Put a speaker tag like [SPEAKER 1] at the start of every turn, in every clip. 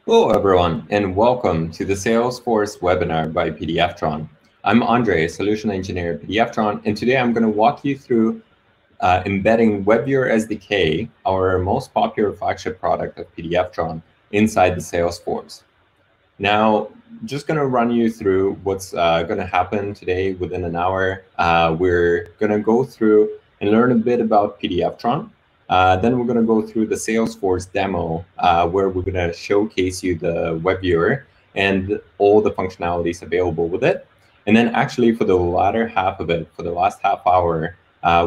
[SPEAKER 1] Hello, everyone, and welcome to the Salesforce webinar by PDFTron. I'm Andre, a solution engineer at PDFTron, and today I'm going to walk you through embedding WebViewer SDK, our most popular flagship product of PDFTron, inside the Salesforce. Now, just going to run you through what's going to happen today within an hour. We're going to go through and learn a bit about PDFTron. Then we're going to go through the Salesforce demo, where we're going to showcase you the WebViewer and all the functionalities available with it. And then actually for the latter half of it, for the last half hour,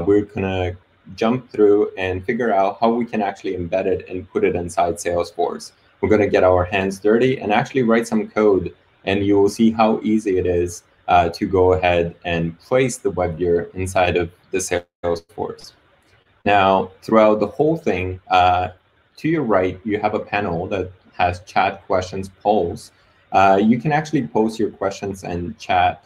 [SPEAKER 1] we're going to jump through and figure out how we can actually embed it and put it inside Salesforce. We're going to get our hands dirty and actually write some code, and you will see how easy it is to go ahead and place the WebViewer inside of the Salesforce. Now, throughout the whole thing, to your right, you have a panel that has chat, questions, polls. You can actually post your questions and chat.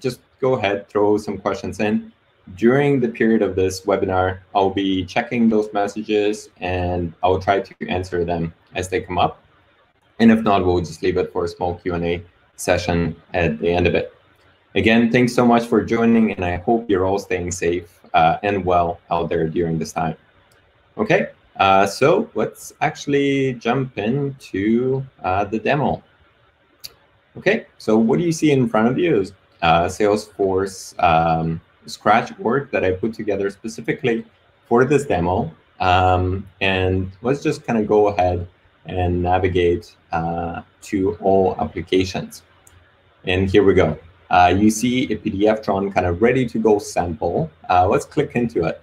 [SPEAKER 1] Just go ahead, throw some questions in. During the period of this webinar, I'll be checking those messages, and I'll try to answer them as they come up. And if not, we'll just leave it for a small Q&A session at the end of it. Again, thanks so much for joining, and I hope you're all staying safe and well out there during this time. Okay, so let's actually jump into the demo. Okay, so what do you see in front of you is Salesforce Scratch work that I put together specifically for this demo. And let's just kind of go ahead and navigate to all applications. And here we go. You see a PDFTron kind of ready to go sample. Let's click into it.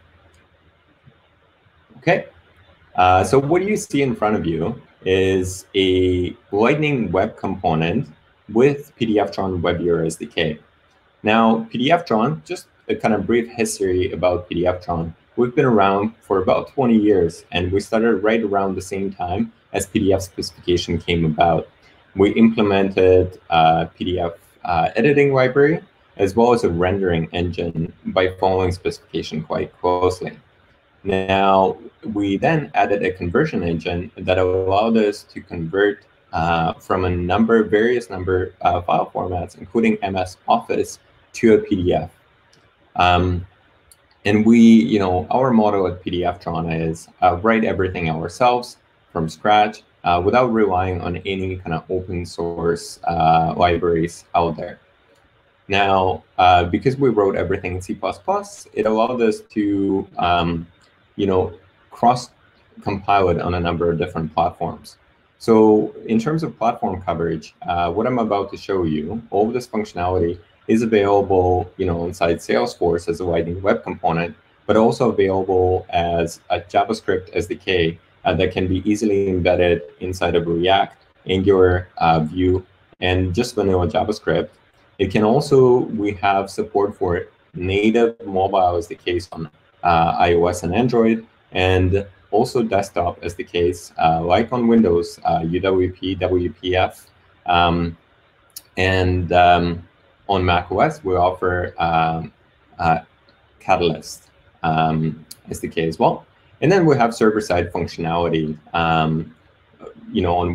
[SPEAKER 1] Okay, so what you see in front of you is a Lightning web component with PDFTron WebViewer SDK. Now, PDFTron, just a kind of brief history about PDFTron. We've been around for about 20 years, and we started right around the same time as PDF specification came about. We implemented PDF editing library, as well as a rendering engine by following specification quite closely. Now, we then added a conversion engine that allowed us to convert from a various number of file formats, including MS Office, to a PDF. And we, our model at PDFTron is write everything ourselves from scratch without relying on any kind of open source libraries out there. Now, because we wrote everything in C++, it allowed us to, cross-compile it on a number of different platforms. So in terms of platform coverage, what I'm about to show you, all of this functionality is available, inside Salesforce as a Lightning web component, but also available as a JavaScript SDK that can be easily embedded inside of React, Angular, Vue, and just vanilla JavaScript. It can also, we have support for native mobile SDKs on iOS and Android, and also desktop SDKs like on Windows, UWP, WPF, and on macOS, we offer Catalyst SDK as well. And then we have server-side functionality, on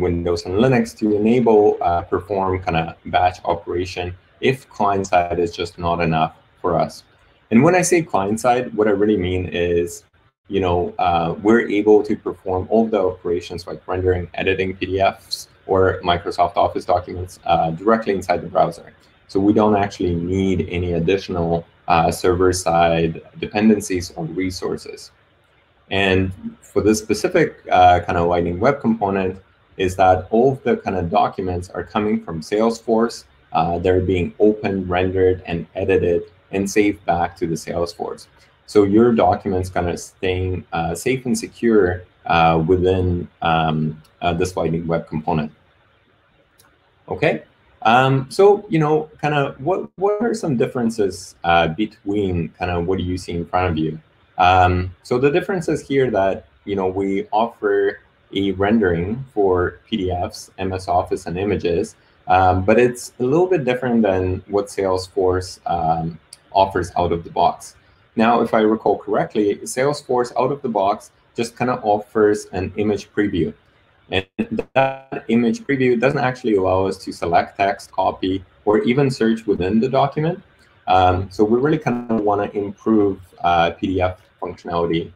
[SPEAKER 1] Windows and Linux to enable perform kind of batch operation if client-side is just not enough for us. And when I say client-side, what I really mean is, we're able to perform all the operations like rendering, editing PDFs or Microsoft Office documents directly inside the browser. So we don't actually need any additional server-side dependencies or resources. And for this specific kind of Lightning web component is that all of the kind of documents are coming from Salesforce. They're being opened, rendered, and edited and saved back to the Salesforce. So your documents kind of staying safe and secure within this Lightning web component. Okay. So, kind of what are some differences between kind of what do you see in front of you? So the difference is here that, we offer a rendering for PDFs, MS Office, and images, but it's a little bit different than what Salesforce offers out of the box. Now, if I recall correctly, Salesforce out of the box just kind of offers an image preview. And that image preview doesn't actually allow us to select text, copy, or even search within the document. So we really kind of want to improve PDF functionality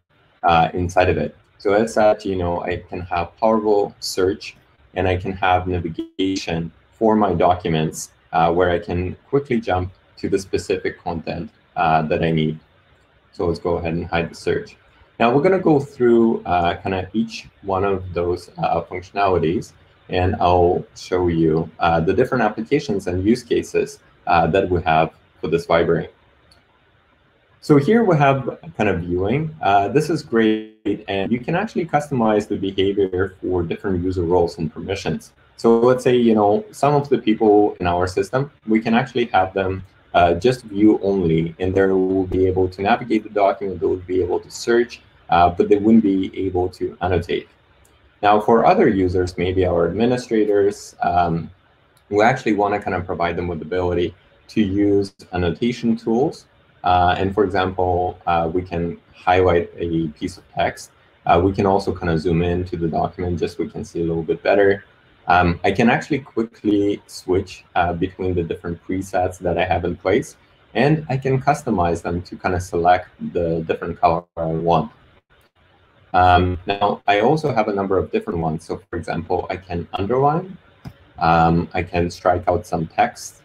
[SPEAKER 1] inside of it. So as such, I can have powerful search, and I can have navigation for my documents where I can quickly jump to the specific content that I need. So let's go ahead and hide the search. Now we're going to go through kind of each one of those functionalities, and I'll show you the different applications and use cases that we have for this library. So here we have kind of viewing. This is great, and you can actually customize the behavior for different user roles and permissions. So let's say, some of the people in our system, we can actually have them just view only, and they will be able to navigate the document, they will be able to search, but they wouldn't be able to annotate. Now, for other users, maybe our administrators, we actually want to kind of provide them with the ability to use annotation tools. And for example, we can highlight a piece of text. We can also kind of zoom in to the document just so we can see a little bit better. I can actually quickly switch between the different presets that I have in place, and I can customize them to kind of select the different color I want. Now, I also have a number of different ones. So for example, I can underline, I can strike out some text,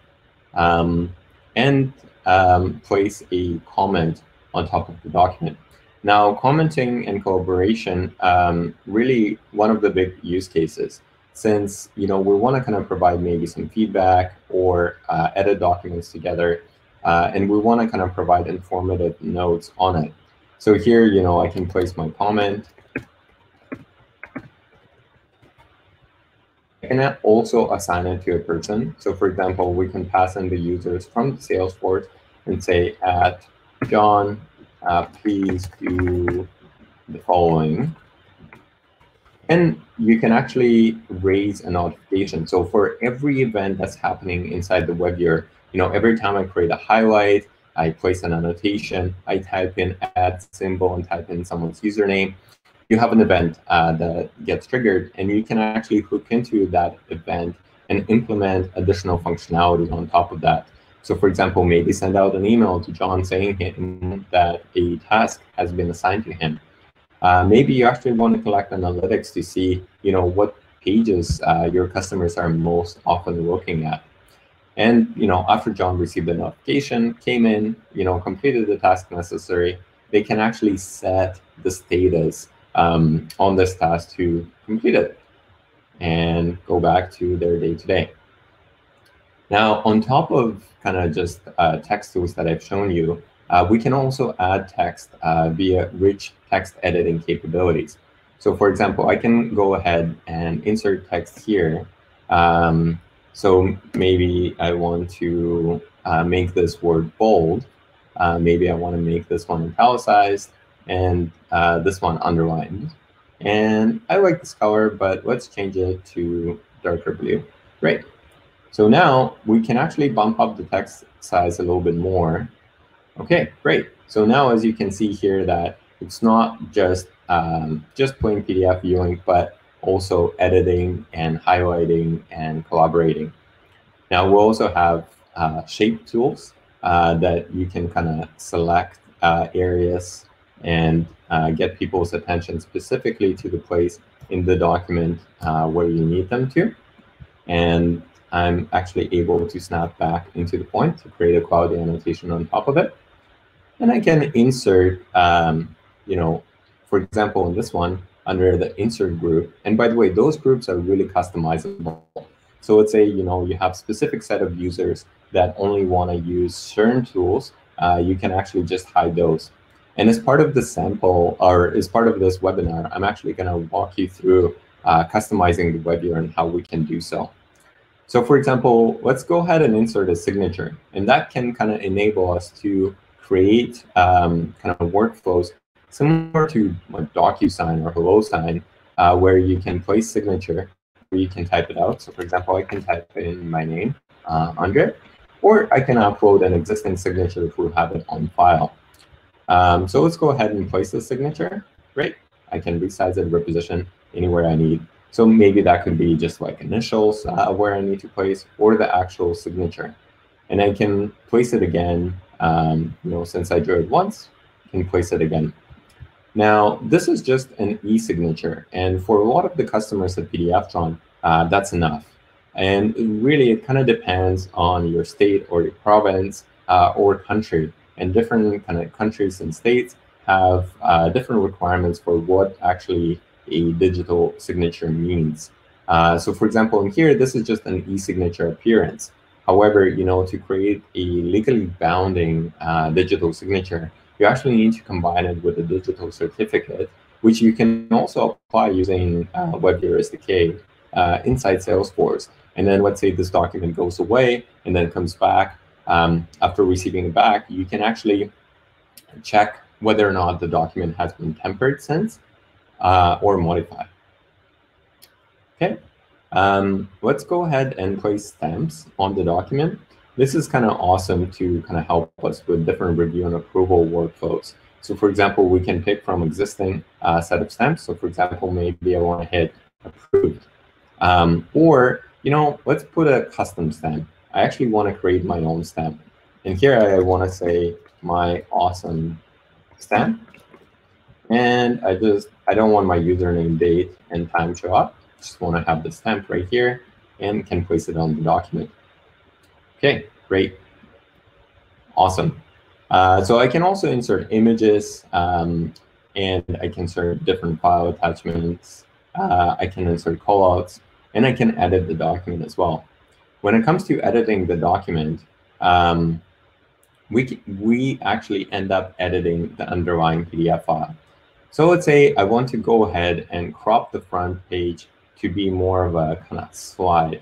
[SPEAKER 1] and place a comment on top of the document. Now, commenting and collaboration, really one of the big use cases, since we want to kind of provide maybe some feedback or edit documents together, and we want to kind of provide informative notes on it. So here, I can place my comment. I can also assign it to a person. So for example, we can pass in the users from Salesforce and say, John, please do the following. And you can actually raise a notification. So for every event that's happening inside the WebViewer, every time I create a highlight, I place an annotation, I type in add symbol and type in someone's username, you have an event that gets triggered, and you can actually hook into that event and implement additional functionality on top of that. So for example, maybe send out an email to John saying that a task has been assigned to him. Maybe you actually want to collect analytics to see, what pages your customers are most often looking at. And, after John received the notification, came in, completed the task necessary, they can actually set the status on this task to complete it and go back to their day-to-day. Now, on top of kind of just text tools that I've shown you, we can also add text via rich text editing capabilities. So for example, I can go ahead and insert text here. So maybe I want to make this word bold. Maybe I want to make this one italicized and this one underlined. And I like this color, but let's change it to darker blue. Great. So now we can actually bump up the text size a little bit more. OK, great. So now, as you can see here, that it's not just plain PDF viewing, but also editing and highlighting and collaborating. Now, we'll also have shape tools that you can kind of select areas and get people's attention specifically to the place in the document where you need them to. And I'm actually able to snap back into the point to create a cloudy annotation on top of it. And I can insert, for example, in this one, under the insert group. And by the way, those groups are really customizable. So let's say, you have a specific set of users that only want to use certain tools. You can actually just hide those. And as part of the sample, or as part of this webinar, I'm actually going to walk you through customizing the WebViewer and how we can do so. So for example, let's go ahead and insert a signature. And that can kind of enable us to create kind of workflows similar to like DocuSign or HelloSign, where you can place signature, where you can type it out. So for example, I can type in my name, Andre, or I can upload an existing signature if we have it on file. So let's go ahead and place the signature. Great. I can resize it, reposition anywhere I need. So maybe that could be just like initials where I need to place, or the actual signature. And I can place it again, since I drew it once, I can place it again. Now, this is just an e-signature. And for a lot of the customers at PDFTron, that's enough. And really, it kind of depends on your state or your province or country. And different kind of countries and states have different requirements for what actually a digital signature means. So for example, in here, this is just an e-signature appearance. However, to create a legally bounding digital signature, you actually need to combine it with a digital certificate, which you can also apply using WebViewer SDK inside Salesforce. And then let's say this document goes away and then comes back. After receiving it back, you can actually check whether or not the document has been tempered since or modified. Okay, let's go ahead and place stamps on the document. This is kind of awesome to kind of help us with different review and approval workflows. So for example, we can pick from existing set of stamps. So for example, maybe I want to hit approved. Or, let's put a custom stamp. I actually want to create my own stamp. And here I want to say my awesome stamp. And I don't want my username, date, and time show up. Just want to have the stamp right here and can place it on the document. Okay, great. Awesome. So I can also insert images, and I can insert different file attachments. I can insert callouts, and I can edit the document as well. When it comes to editing the document, we actually end up editing the underlying PDF file. So let's say I want to go ahead and crop the front page to be more of a kind of slide.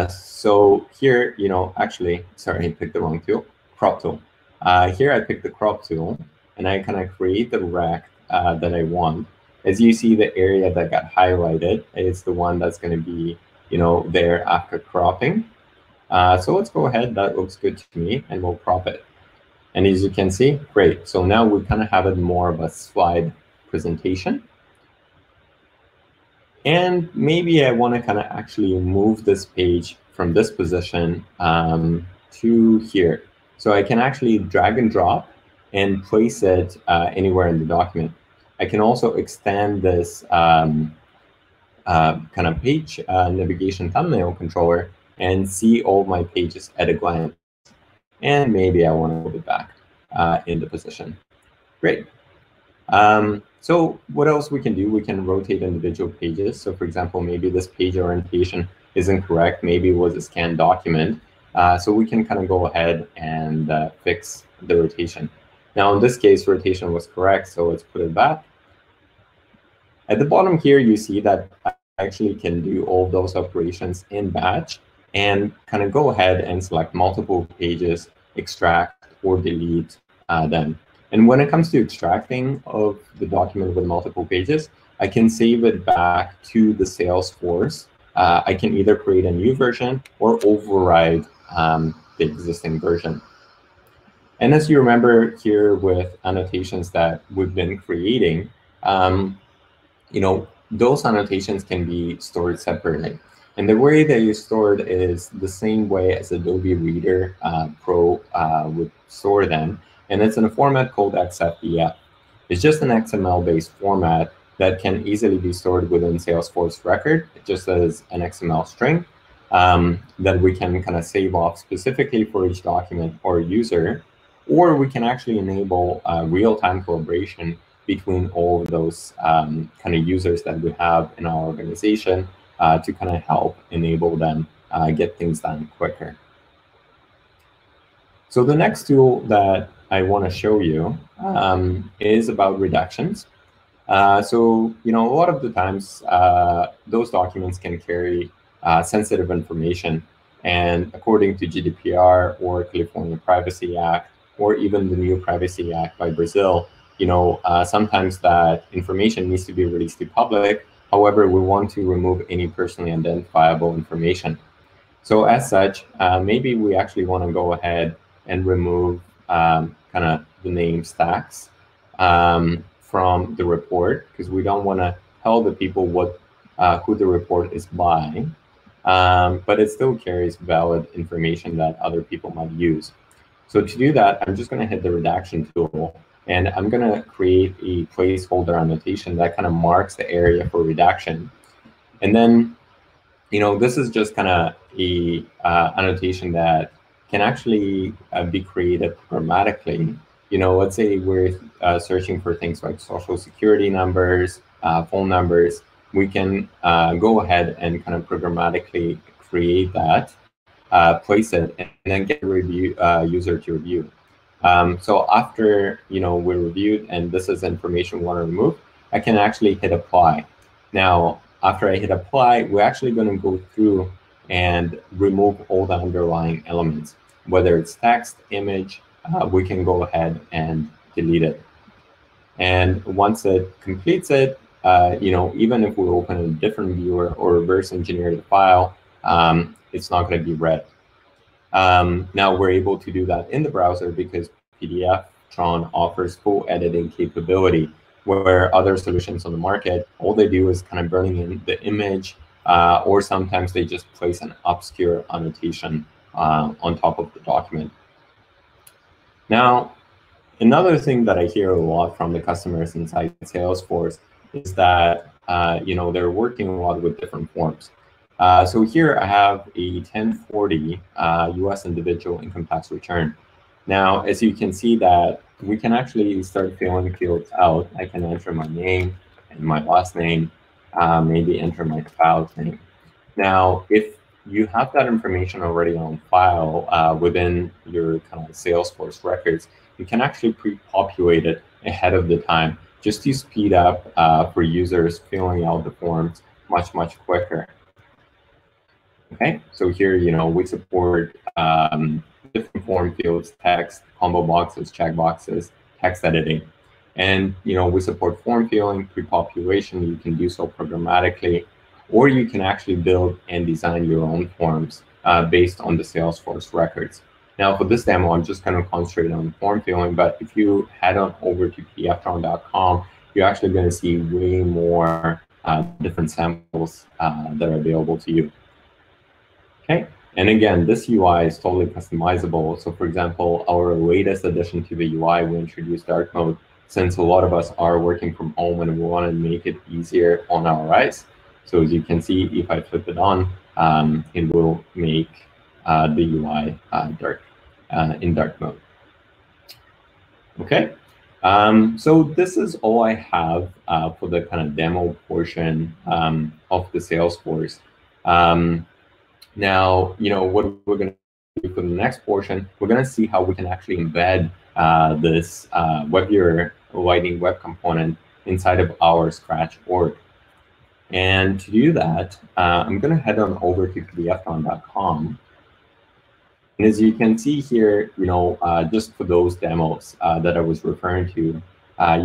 [SPEAKER 1] So here, actually, sorry, I picked the wrong tool, crop tool. Here I picked the crop tool, and I kind of create the rect that I want. As you see, the area that got highlighted is the one that's going to be, there after cropping. So let's go ahead. That looks good to me, and we'll crop it. And as you can see, great. So now we kind of have it more of a slide presentation. And maybe I want to kind of actually move this page from this position to here. So I can actually drag and drop and place it anywhere in the document. I can also extend this kind of page navigation thumbnail controller and see all my pages at a glance. And maybe I want to move it back in the position. Great. So what else we can do? We can rotate individual pages. So for example, maybe this page orientation isn't correct. Maybe it was a scanned document. So we can kind of go ahead and fix the rotation. Now, in this case, rotation was correct. So let's put it back. At the bottom here, you see that I actually can do all those operations in batch and kind of go ahead and select multiple pages, extract or delete them. And when it comes to extracting of the document with multiple pages, I can save it back to the Salesforce. I can either create a new version or override the existing version. And as you remember here with annotations that we've been creating, those annotations can be stored separately. And the way that you store it is the same way as Adobe Reader Pro would store them. And it's in a format called XFDF. It's just an XML-based format that can easily be stored within Salesforce record, just as an XML string that we can kind of save off specifically for each document or user. Or we can actually enable real-time collaboration between all of those kind of users that we have in our organization to kind of help enable them get things done quicker. So the next tool that I want to show you is about redactions. So, a lot of the times, those documents can carry sensitive information. And according to GDPR or California Privacy Act, or even the new Privacy Act by Brazil, sometimes that information needs to be released to public. However, we want to remove any personally identifiable information. So as such, maybe we actually want to go ahead and remove kind of the name stacks from the report, because we don't want to tell the people what who the report is by, but it still carries valid information that other people might use. So to do that, I'm just going to hit the redaction tool, and I'm going to create a placeholder annotation that kind of marks the area for redaction. And then, this is just kind of a annotation that can actually be created programmatically. Let's say we're searching for things like social security numbers, phone numbers. We can go ahead and kind of programmatically create that, place it, and then get a user to review. So after we reviewed, and this is information we want to remove, I can actually hit apply. Now, after I hit apply, we're actually going to go through and remove all the underlying elements, whether it's text, image. We can go ahead and delete it. And once it completes it, even if we open a different viewer or reverse engineer the file, it's not going to be read. Now we're able to do that in the browser because PDFTron offers full editing capability, where other solutions on the market, all they do is kind of burning in the image, or sometimes they just place an obscure annotation on top of the document. Now, another thing that I hear a lot from the customers inside Salesforce is that they're working a lot with different forms. So here I have a 1040 US individual income tax return. Now, as you can see that we can actually start filling fields out. I can enter my name and my last name, maybe enter my child's name. Now, if you have that information already on file within your kind of Salesforce records, you can actually pre-populate it ahead of the time just to speed up for users filling out the forms much quicker. Okay, so here, we support different form fields, text, combo boxes, check boxes, text editing. And, we support form filling, pre-population. You can do so programmatically, or you can actually build and design your own forms based on the Salesforce records. Now, for this demo, I'm just going to concentrate on form filling, but if you head on over to PDFTron.com, you're actually going to see way more different samples that are available to you. Okay, and again, this UI is totally customizable. So for example, our latest addition to the UI, we introduced dark mode, since a lot of us are working from home and we want to make it easier on our eyes. So as you can see, if I flip it on, it will make the UI dark in dark mode. Okay, so this is all I have for the kind of demo portion of the Salesforce. Now, what we're going to do for the next portion, we're going to see how we can actually embed this WebViewer Lightning web component inside of our Spreadshort. And to do that, I'm going to head on over to PDFTron.com. And as you can see here, just for those demos that I was referring to,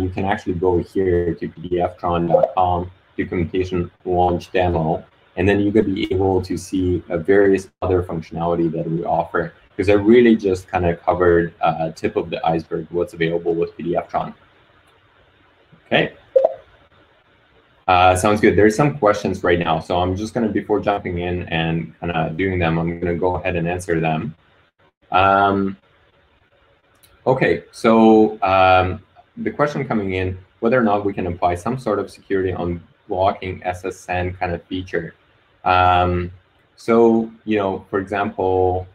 [SPEAKER 1] you can actually go here to PDFTron.com, documentation launch demo. And then you're going to be able to see various other functionality that we offer, because I really just kind of covered tip of the iceberg, what's available with PDFTron. Okay. Sounds good. There's some questions right now. So I'm just going to, before jumping in and kind of doing them, I'm going to go ahead and answer them. Okay, so the question coming in, whether or not we can apply some sort of security on blocking SSN kind of feature. So, for example,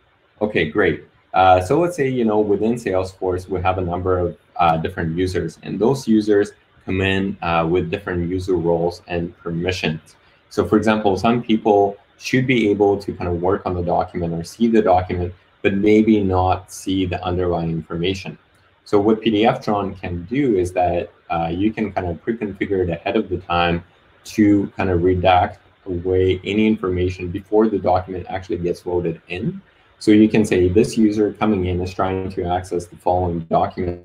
[SPEAKER 1] okay, great. So let's say, within Salesforce, we have a number of different users, and those users come in with different user roles and permissions. So for example, some people should be able to kind of work on the document or see the document, but maybe not see the underlying information. So what PDFTron can do is that you can kind of pre-configure it ahead of the time to kind of redact away any information before the document actually gets loaded in. So you can say this user coming in is trying to access the following document,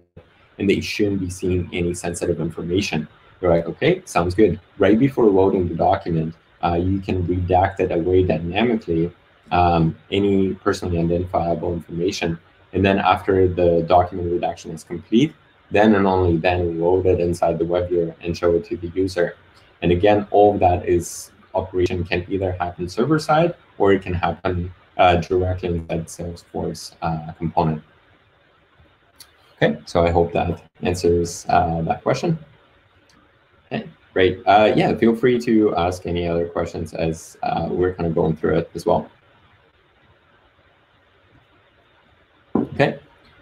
[SPEAKER 1] and they shouldn't be seeing any sensitive information. You're like, okay, sounds good. Right before loading the document, you can redact it away dynamically, any personally identifiable information. And then after the document redaction is complete, then and only then load it inside the WebViewer and show it to the user. And again, all of that is operation can either happen server-side or it can happen directly inside Salesforce component. Okay, so I hope that answers that question. Okay, great. Yeah, feel free to ask any other questions as we're kind of going through it as well. Okay,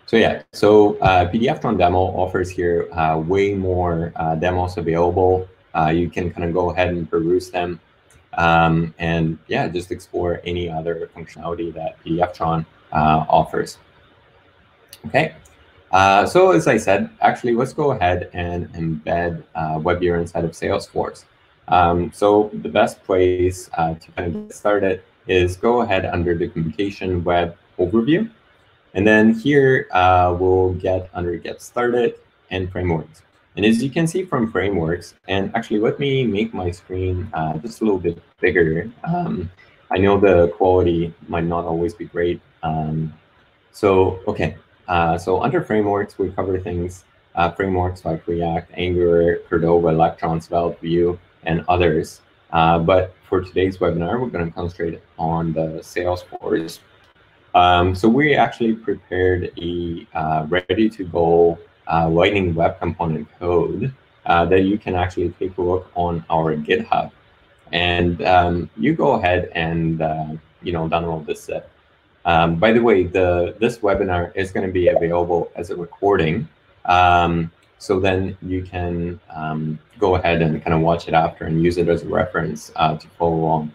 [SPEAKER 1] so yeah, so PDFTron demo offers here way more demos available. You can kind of go ahead and peruse them. And yeah, just explore any other functionality that PDFTron offers. Okay, so as I said, actually, let's go ahead and embed WebViewer inside of Salesforce. So the best place to kind of get started is go ahead under Documentation, Web Overview. And then here we'll get under Get Started and Frameworks. And as you can see from Frameworks, and actually let me make my screen just a little bit bigger. I know the quality might not always be great. So under Frameworks, we cover things, frameworks like React, Angular, Cordova, Electron, Svelte, Vue, and others. But for today's webinar, we're going to concentrate on the Salesforce. So we actually prepared a ready-to-go Lightning web component code that you can actually take a look on our GitHub. And you go ahead and download this zip. By the way, this webinar is going to be available as a recording. So then you can go ahead and kind of watch it after and use it as a reference to follow along.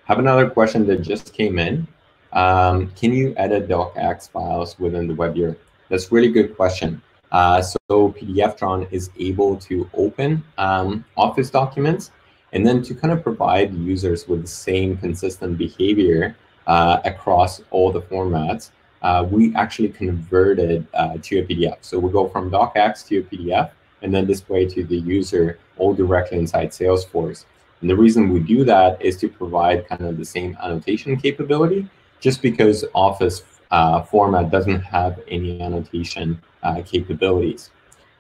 [SPEAKER 1] Have another question that just came in. Can you edit docx files within the WebViewer? That's a really good question. So PDFTron is able to open Office documents and then to kind of provide users with the same consistent behavior across all the formats. We actually converted to a PDF. So we go from docx to a PDF and then display to the user all directly inside Salesforce. And the reason we do that is to provide kind of the same annotation capability, just because Office format doesn't have any annotation capabilities.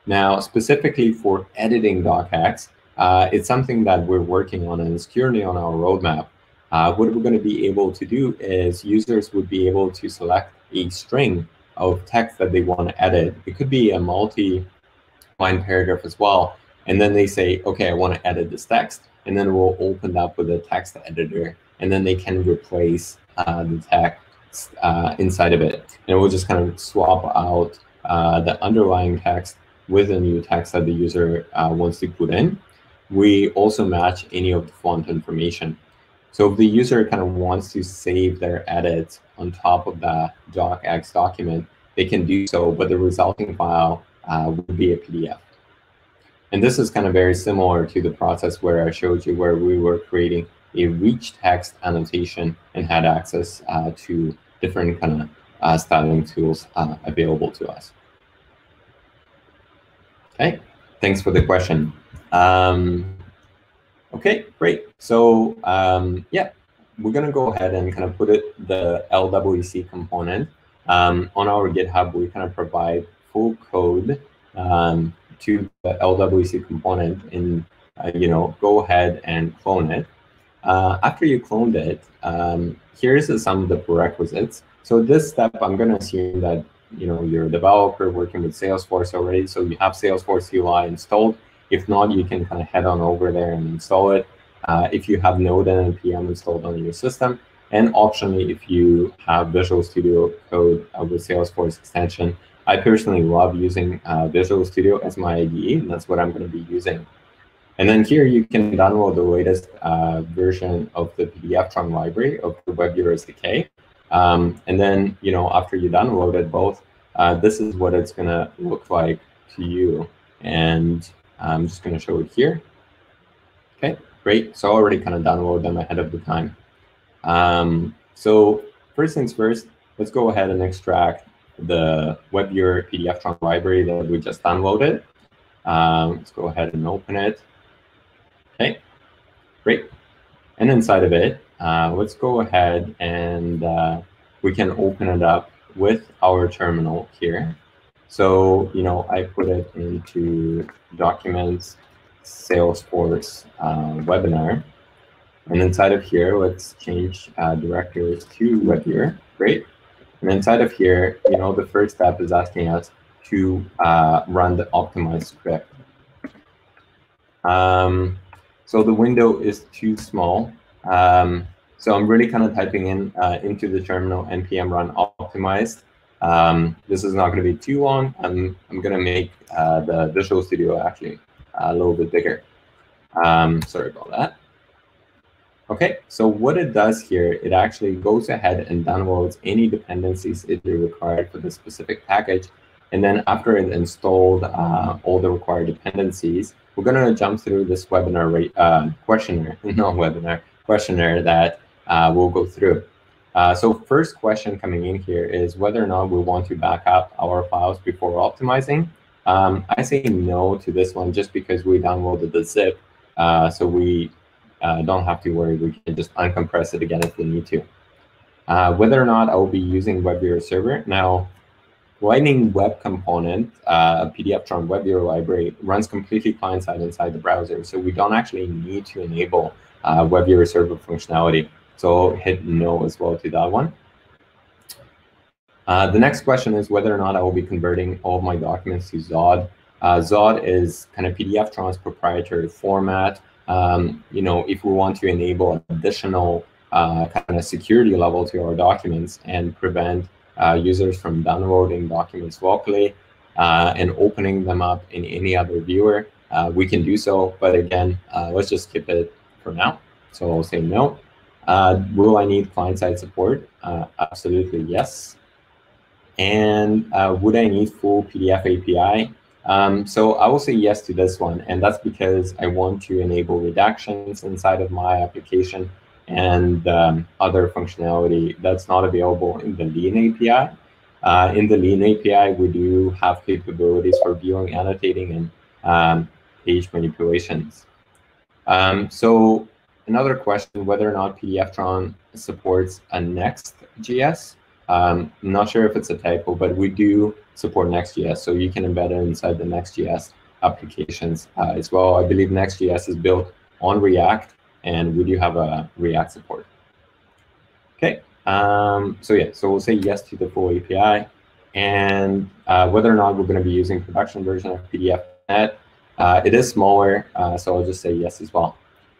[SPEAKER 1] Now, specifically for editing docx, it's something that we're working on and is currently on our roadmap. What we're going to be able to do is users would be able to select a string of text that they want to edit. It could be a multi-line paragraph as well. And then they say, OK, I want to edit this text. And then we'll open up with a text editor. And then they can replace the text inside of it. And we'll just kind of swap out the underlying text with a new text that the user wants to put in. We also match any of the font information. So if the user kind of wants to save their edits on top of the docx document, they can do so, but the resulting file would be a PDF. And this is kind of very similar to the process where I showed you where we were creating a rich text annotation and had access to different kind of styling tools available to us. Okay, thanks for the question. Okay, great. So yeah, we're going to go ahead and kind of put the LWC component on our GitHub. We kind of provide full code to the LWC component and go ahead and clone it. After you cloned it, here's some of the prerequisites. So this step, I'm going to assume that you're a developer working with Salesforce already, so you have Salesforce UI installed. If not, you can kind of head on over there and install it. If you have Node and NPM installed on your system, and optionally, if you have Visual Studio Code with Salesforce extension. I personally love using Visual Studio as my IDE, and that's what I'm going to be using. And then here you can download the latest version of the PDFTron library of the WebViewer SDK. And then, after you download it both, this is what it's going to look like to you. And I'm just going to show it here. Okay, great. So I already kind of downloaded them ahead of the time. So first things first, let's go ahead and extract the WebViewer PDFTron library that we just downloaded. Let's go ahead and open it. Okay, great. And inside of it, let's go ahead and we can open it up with our terminal here. So, I put it into Documents, Salesforce webinar. And inside of here, let's change directors to WebViewer. Great. And inside of here, the first step is asking us to run the optimized script. So the window is too small. So I'm really kind of typing in into the terminal npm run optimized. This is not going to be too long. I'm going to make the Visual Studio actually a little bit bigger. Sorry about that. Okay, so what it does here, it actually goes ahead and downloads any dependencies it is required for the specific package. And then after it installed all the required dependencies, we're going to jump through this webinar questionnaire, not webinar, questionnaire that we'll go through. So first question coming in here is whether or not we want to back up our files before optimizing. I say no to this one just because we downloaded the zip, so we don't have to worry. We can just uncompress it again if we need to. Whether or not I will be using WebViewer server. Now, Lightning web component, PDFTron WebViewer library, runs completely client-side inside the browser. So we don't actually need to enable WebViewer server functionality. So hit no as well to that one. The next question is whether or not I will be converting all of my documents to Zod. Zod is kind of PDFTron's proprietary format. If we want to enable additional kind of security level to our documents and prevent users from downloading documents locally and opening them up in any other viewer, we can do so. But again, let's just skip it for now. So I'll say no. Will I need client-side support? Absolutely yes. And would I need full PDF API? So I will say yes to this one, and that's because I want to enable redactions inside of my application and other functionality that's not available in the Lean API. In the Lean API, we do have capabilities for viewing, annotating, and page manipulations. So another question, whether or not PDFTron supports a Next.js. I'm not sure if it's a typo, but we do support Next.js, so you can embed it inside the Next.js applications as well. I believe Next.js is built on React, and we do have a React support. Okay, so yeah, so we'll say yes to the full API, and whether or not we're going to be using production version of PDF.net. It is smaller, so I'll just say yes as well.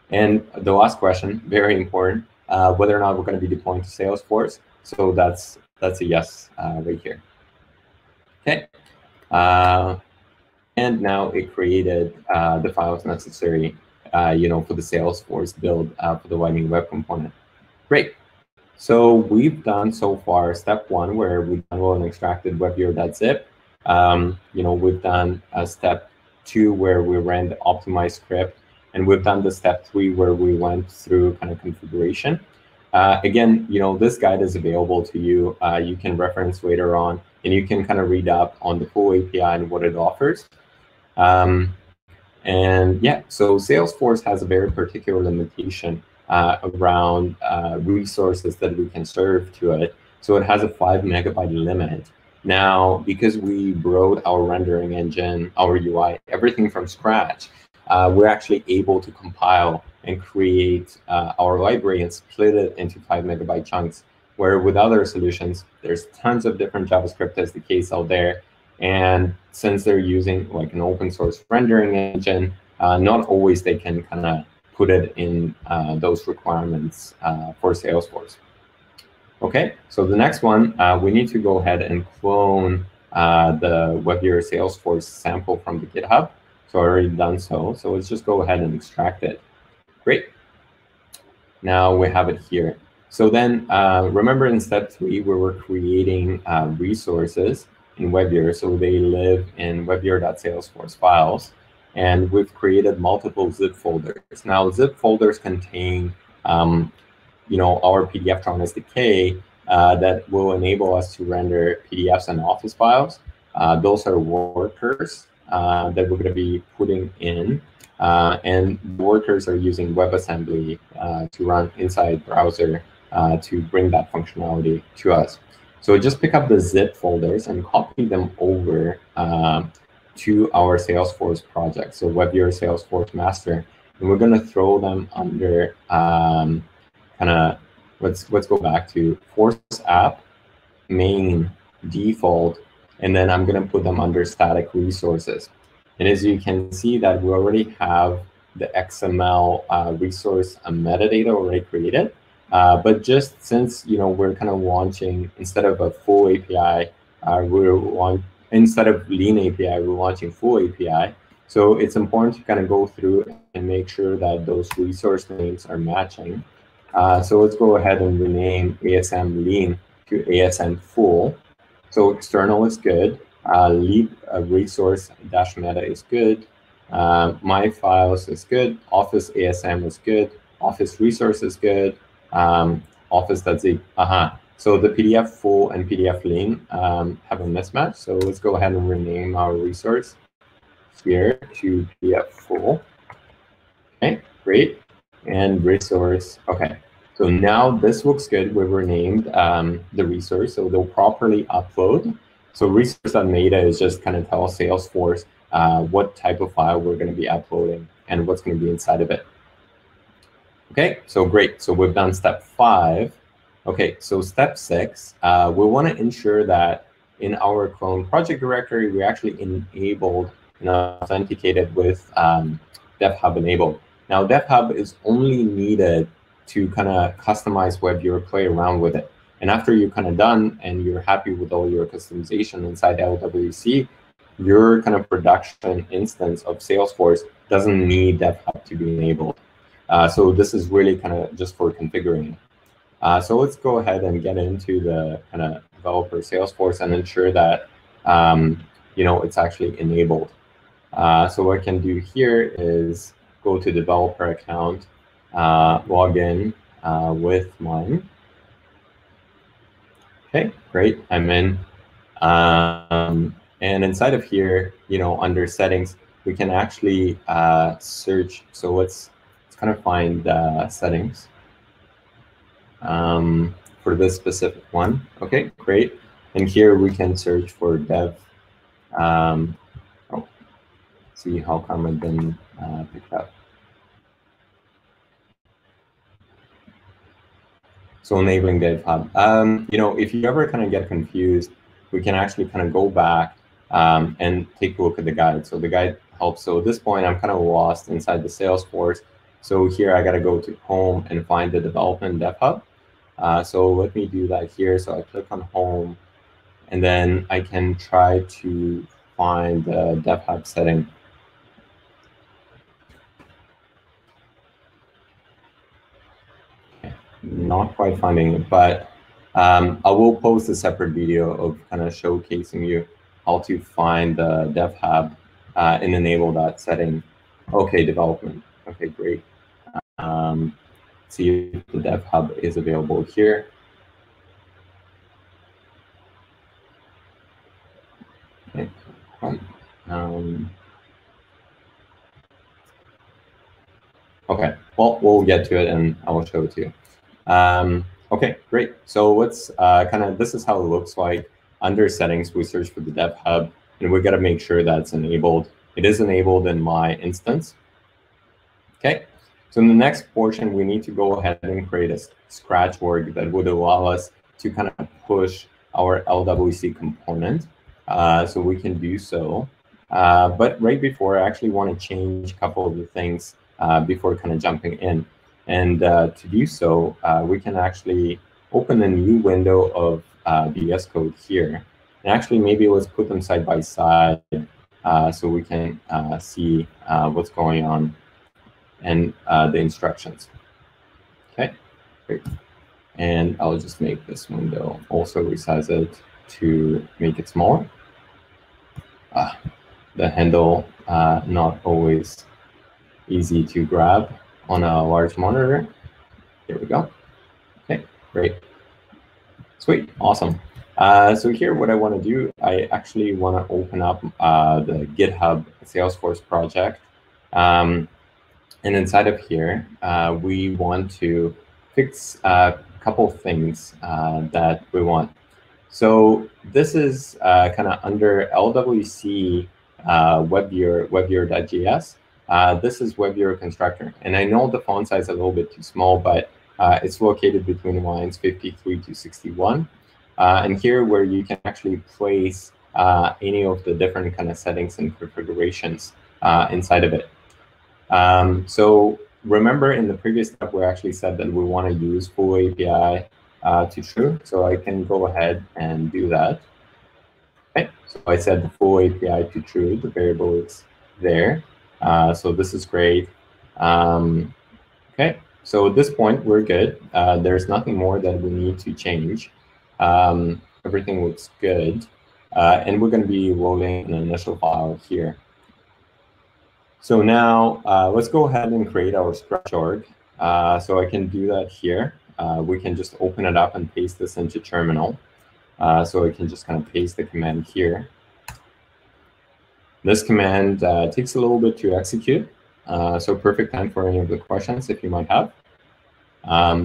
[SPEAKER 1] And the last question, very important, whether or not we're going to be deploying to Salesforce. So that's a yes right here. Okay, and now it created the files necessary, for the Salesforce build for the Lightning web component. Great. So we've done so far step one, where we downloaded and extracted WebViewer.zip. We've done step two, where we ran the optimized script, and we've done the step three, where we went through kind of configuration. Again, this guide is available to you. You can reference later on, and you can kind of read up on the full API and what it offers. And yeah, so Salesforce has a very particular limitation around resources that we can serve to it. So it has a 5 megabyte limit. Now, because we wrote our rendering engine, our UI, everything from scratch, we're actually able to compile and create our library and split it into 5 megabyte chunks, where with other solutions, there's tons of different JavaScript SDKs out there. And since they're using like an open source rendering engine, not always they can kind of put it in those requirements for Salesforce. Okay, so the next one, we need to go ahead and clone the WebViewer Salesforce sample from the GitHub. So I've already done so. So let's just go ahead and extract it. Great. Now we have it here. So then remember in step 3, we were creating resources in WebViewer. So they live in WebViewer.salesforce files. And we've created multiple zip folders. Now zip folders contain our PDFTron SDK that will enable us to render PDFs and Office files. Those are workers that we're going to be putting in. And workers are using WebAssembly to run inside browser to bring that functionality to us. So just pick up the zip folders and copy them over to our Salesforce project. So WebViewer Salesforce master. and we're going to throw them under kind of, let's go back to force app, main, default, and then I'm going to put them under static resources. And as you can see that we already have the XML resource metadata already created. But just since we're kind of launching, instead of a full API, instead of lean API, we're launching full API. So it's important to kind of go through and make sure that those resource names are matching. So let's go ahead and rename ASM lean to ASM full. So external is good. Lead resource dash meta is good. My files is good. Office ASM is good. Office resource is good. Office.zip. So the PDF full and PDF lean have a mismatch. So let's go ahead and rename our resource here to PDF full. Okay, great. And resource. Okay. So now this looks good. We've renamed the resource, so they'll properly upload. So resource.meta is just kind of tell Salesforce what type of file we're going to be uploading and what's going to be inside of it. Okay, so great. So we've done step 5. Okay, so step 6, we want to ensure that in our clone project directory, we actually enabled and authenticated with DevHub enabled. Now, DevHub is only needed to kind of customize WebViewer, play around with it. And after you're kind of done and you're happy with all your customization inside LWC, your kind of production instance of Salesforce doesn't need DevHub to be enabled. So this is really kind of just for configuring. So let's go ahead and get into the kind of developer Salesforce and ensure that it's actually enabled. So what I can do here is go to developer account, log in with mine. Okay, great, I'm in. And inside of here, under settings, we can actually search. So let's kind of find settings for this specific one. Okay, great. And here we can search for dev. See how come it didn't pick up. So enabling DevHub. If you ever kind of get confused, we can actually kind of go back and take a look at the guide. So the guide helps. So at this point, I'm kind of lost inside the Salesforce. So here I got to go to home and find the development DevHub. So let me do that here. So I click on home, and then I can try to find the DevHub setting. Not quite finding it, but I will post a separate video of kind of showcasing you how to find the DevHub and enable that setting. Okay, development. Okay, great. See if the DevHub is available here. Okay. Okay, well, we'll get to it and I will show it to you. Okay, great. So let's this is how it looks like. Under settings, we search for the DevHub, and we got to make sure that it's enabled. It is enabled in my instance. Okay, so in the next portion, we need to go ahead and create a scratch work that would allow us to kind of push our LWC component. So we can do so. But right before, I actually want to change a couple of the things before kind of jumping in. And to do so, we can actually open a new window of VS Code here. And actually, maybe let's put them side by side so we can see what's going on and the instructions. Okay, great. And I'll just make this window, also resize it to make it smaller. The handle, not always easy to grab on a large monitor. Here we go. Okay, great. Sweet, awesome. So here, what I want to do, I actually want to open up the GitHub Salesforce project. And inside of here, we want to fix a couple things that we want. So this is kind of under LWC WebViewer.js. this is WebViewer constructor. And I know the font size is a little bit too small, but it's located between lines 53 to 61. And here where you can actually place any of the different kind of settings and configurations inside of it. So remember in the previous step, we actually said that we want to use full API to true. So I can go ahead and do that. Okay, so I set the full API to true. The variable is there. So this is great. Okay, so at this point, we're good. There's nothing more that we need to change. Everything looks good. And we're going to be loading an initial file here. So now let's go ahead and create our Spreadshort. So I can do that here. We can just open it up and paste this into terminal. So I can just kind of paste the command here. This command takes a little bit to execute. So perfect time for any of the questions if you might have.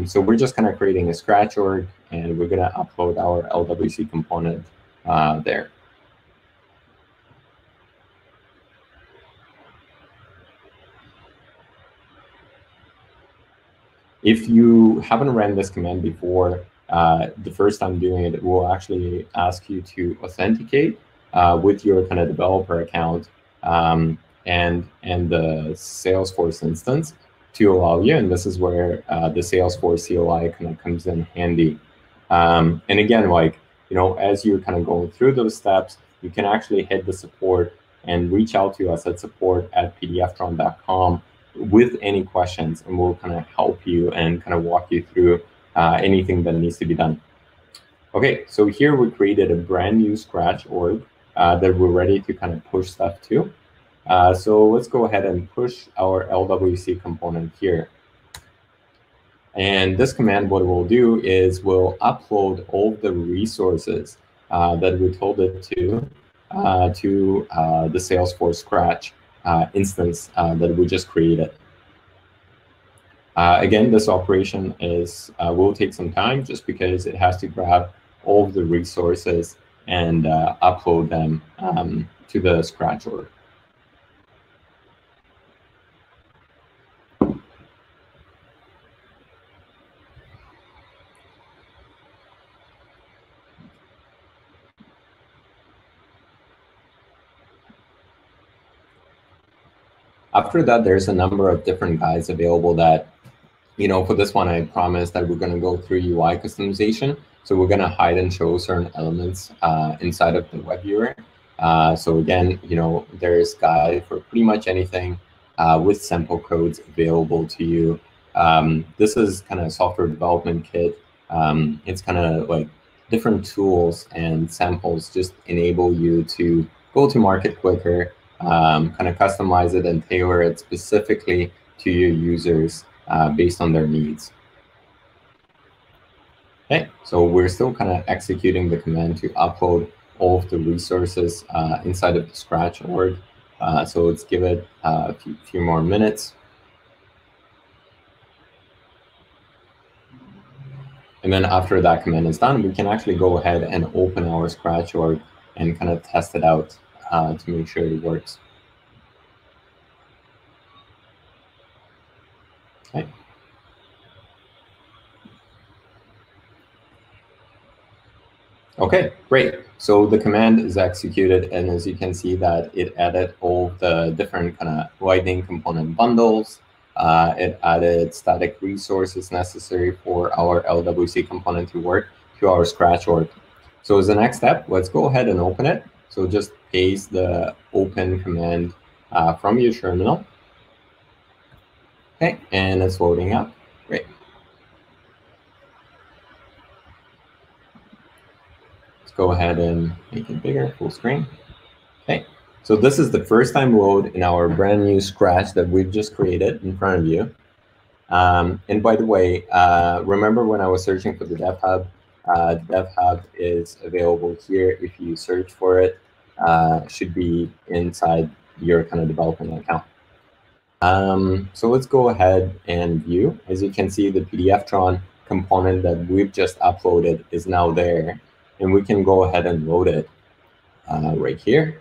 [SPEAKER 1] So we're just kind of creating a Spreadshort, and we're going to upload our LWC component there. If you haven't ran this command before, the first time doing it, it will actually ask you to authenticate with your kind of developer account and the Salesforce instance to allow you. And this is where the Salesforce CLI kind of comes in handy. And again, like, you know, as you're kind of going through those steps, you can actually hit the support and reach out to us at support@pdftron.com with any questions, and we'll kind of help you and kind of walk you through anything that needs to be done. Okay, so here we created a brand new Scratch org that we're ready to kind of push stuff to. So let's go ahead and push our LWC component here. And this command, what it will do is we'll upload all the resources that we told it to the Salesforce Scratch instance that we just created. Again, this operation will take some time just because it has to grab all of the resources and upload them to the Scratch org. After that, there's a number of different guides available that, you know, for this one, I promised that we're going to go through UI customization. So we're going to hide and show certain elements inside of the WebViewer. So again, you know, there's guide for pretty much anything with sample codes available to you. This is kind of a software development kit. It's kind of like different tools and samples just enable you to go to market quicker, kind of customize it and tailor it specifically to your users based on their needs. Okay, so we're still kind of executing the command to upload all of the resources inside of the Scratch org. So let's give it a few more minutes. And then after that command is done, we can actually go ahead and open our Scratch org and kind of test it out to make sure it works. Okay. Okay, great. So the command is executed, and as you can see that it added all the different kind of Lightning component bundles. It added static resources necessary for our LWC component to work to our Scratch org. So as the next step, let's go ahead and open it. So just paste the open command from your terminal. Okay, and it's loading up. Great. Let's go ahead and make it bigger, full screen. Okay, so this is the first time load in our brand new Scratch that we've just created in front of you. And by the way, remember when I was searching for the Dev Hub? Dev Hub is available here. If you search for it, should be inside your kind of development account. So let's go ahead and view. As you can see, the PDFTron component that we've just uploaded is now there, and we can go ahead and load it right here.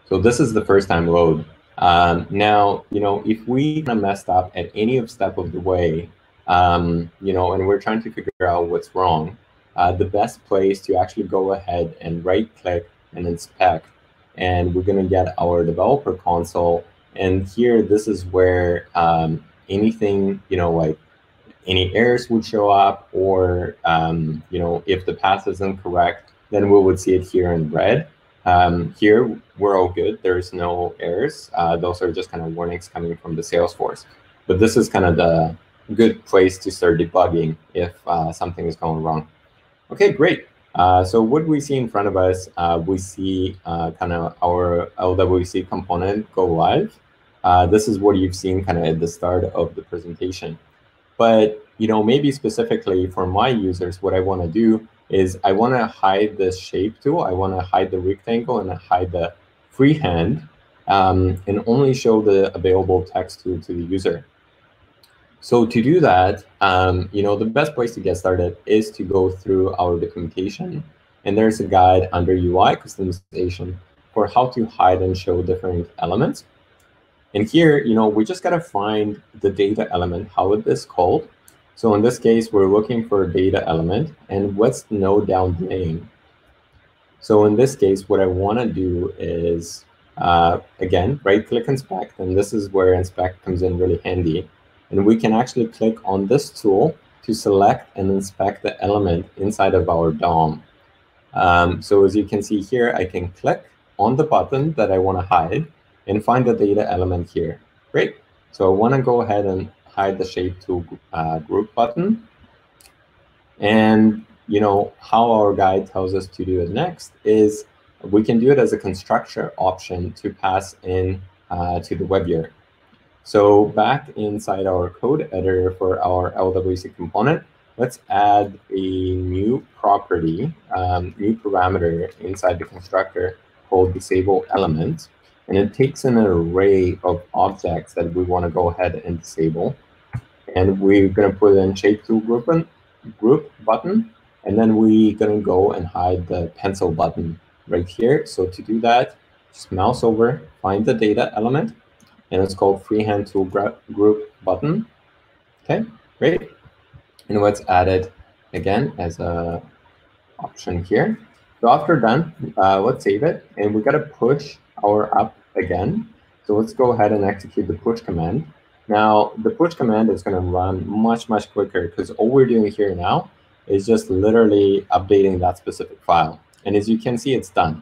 [SPEAKER 1] So this is the first time load. Now, if we kind of messed up at any step of the way, and we're trying to figure out what's wrong, the best place to actually go ahead and right-click and inspect, and we're going to get our developer console. And here, this is where anything, like any errors would show up, or if the path is incorrect, then we would see it here in red. Here, we're all good. There's no errors. Those are just kind of warnings coming from the Salesforce. But this is kind of the good place to start debugging if something is going wrong. OK, great. So what we see in front of us, we see kind of our LWC component go live. This is what you've seen kind of at the start of the presentation. But maybe specifically for my users, what I want to do is I want to hide this shape tool. I want to hide the rectangle and hide the freehand, and only show the available text tool to the user. So to do that, the best place to get started is to go through our documentation. And there's a guide under UI customization for how to hide and show different elements. And here, we just got to find the data element, how it is called. So in this case, we're looking for a data element. And what's the node down the name? So in this case, what I want to do is, again, right-click inspect. And this is where inspect comes in really handy. And we can actually click on this tool to select and inspect the element inside of our DOM. So as you can see here, I can click on the button that I want to hide and find the data element here. Great. So I want to go ahead and hide the shape tool group button. And how our guide tells us to do it next is we can do it as a constructor option to pass in to the WebViewer. So back inside our code editor for our LWC component, let's add a new property, new parameter inside the constructor called disable element. And it takes an array of objects that we want to go ahead and disable. And we're going to put in shape tool group button. And then we're going to go and hide the pencil button right here. So to do that, just mouse over, find the data element. And it's called freehand tool group button. OK, great. And let's add it again as an option here. So after done, let's save it. And we got to push our up again. So let's go ahead and execute the push command. Now, the push command is going to run much, much quicker because all we're doing here now is just literally updating that specific file. And as you can see, it's done.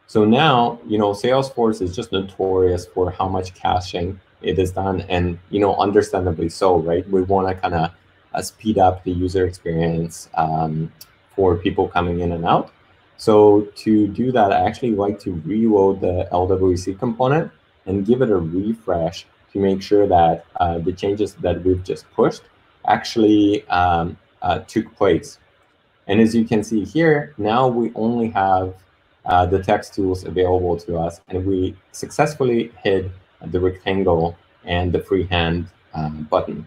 [SPEAKER 1] So now, Salesforce is just notorious for how much caching it is done. And, understandably so, right? We want to kind of speed up the user experience for people coming in and out. So to do that, I actually like to reload the LWC component and give it a refresh to make sure that the changes that we've just pushed actually took place. And as you can see here, now we only have the text tools available to us, and we successfully hid the rectangle and the freehand button.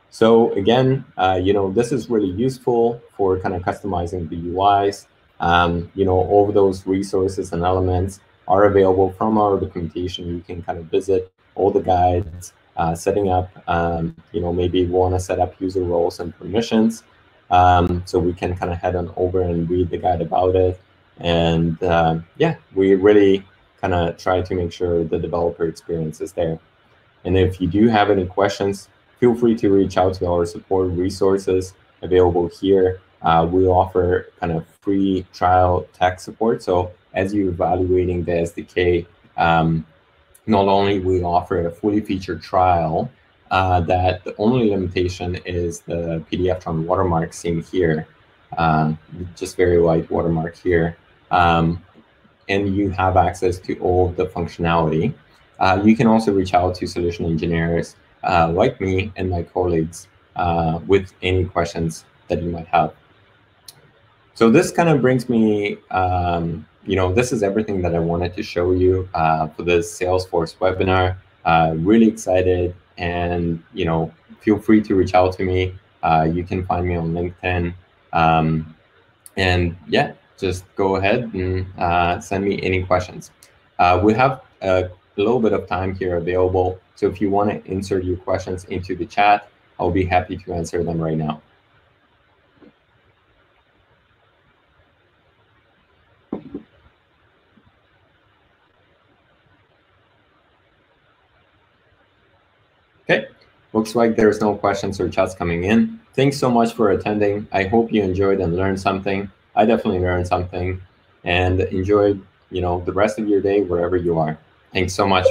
[SPEAKER 1] So again, this is really useful for kind of customizing the UIs. All of those resources and elements are available from our documentation. You can kind of visit all the guides, setting up, maybe we want to set up user roles and permissions. So we can kind of head on over and read the guide about it. And yeah, we really kind of try to make sure the developer experience is there. And if you do have any questions, feel free to reach out to our support resources available here. We offer kind of free trial tech support. So as you're evaluating the SDK, not only we offer a fully featured trial, that the only limitation is the PDFTron watermark seen here, just very light watermark here. And you have access to all of the functionality. You can also reach out to solution engineers like me and my colleagues with any questions that you might have. So this kind of brings me, this is everything that I wanted to show you for this Salesforce webinar. Really excited, and feel free to reach out to me. You can find me on LinkedIn, and yeah, just go ahead and send me any questions. We have a little bit of time here available, so if you want to insert your questions into the chat, I'll be happy to answer them right now. Okay, looks like there's no questions or chats coming in. Thanks so much for attending. I hope you enjoyed and learned something. I definitely learned something, and enjoy, the rest of your day wherever you are. Thanks so much.